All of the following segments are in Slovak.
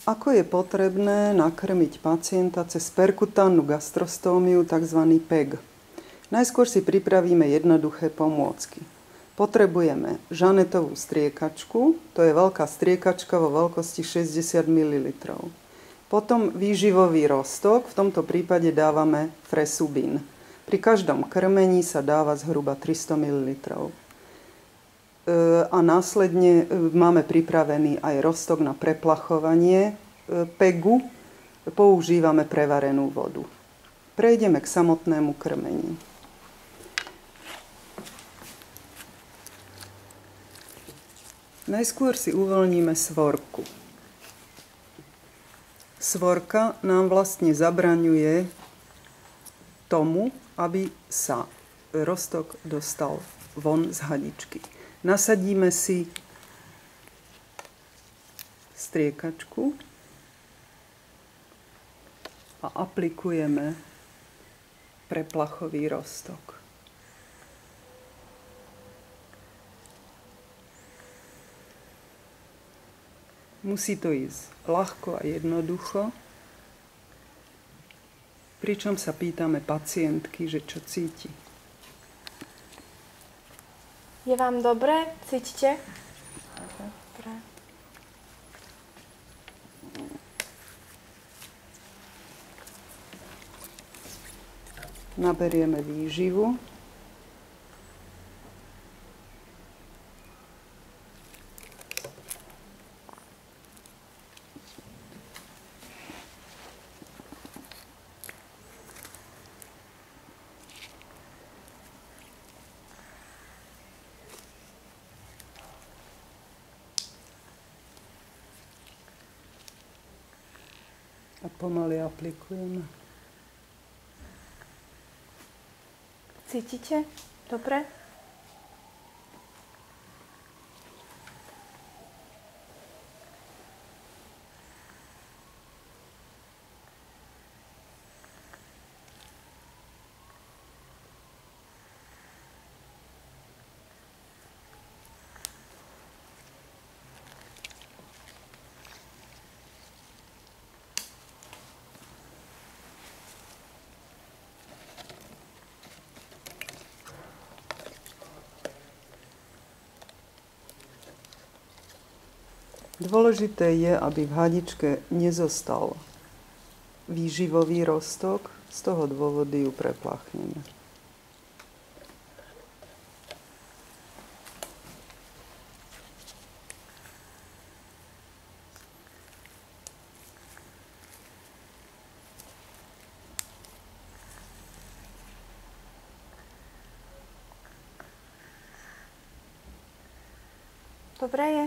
Ako je potrebné nakrmiť pacienta cez perkutánnu gastrostómiu, tzv. PEG? Najskôr si pripravíme jednoduché pomôcky. Potrebujeme žanetovú striekačku, to je veľká striekačka vo veľkosti 60 ml. Potom výživový roztok, v tomto prípade dávame Fresubin. Pri každom krmení sa dáva zhruba 300 ml. A následne máme pripravený aj roztok na preplachovanie PEGu. Používame prevarenú vodu. Prejdeme k samotnému krmeniu. Najskôr si uvoľníme svorku. Svorka nám vlastne zabraňuje tomu, aby sa roztok dostal von z hadičky. Nasadíme si striekačku a aplikujeme preplachový roztok. Musí to ísť ľahko a jednoducho, pričom sa pýtame pacientky, že čo cíti. Je vám dobre? Cítite? Dobre. Naberieme výživu. A pomaly aplikujeme. Cítite? Dobre? Dôležité je, aby v hadičke nezostal výživový roztok, z toho dôvodu ju preplachneme. Dobre je?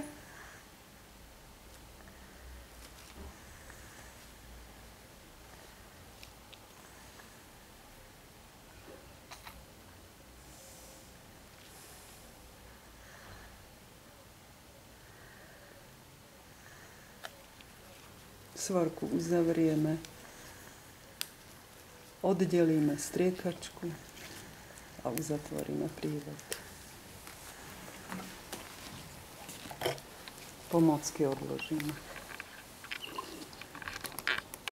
Svorku uzavrieme, oddelíme striekačku a uzatvoríme prívod. Pomôcky odložíme.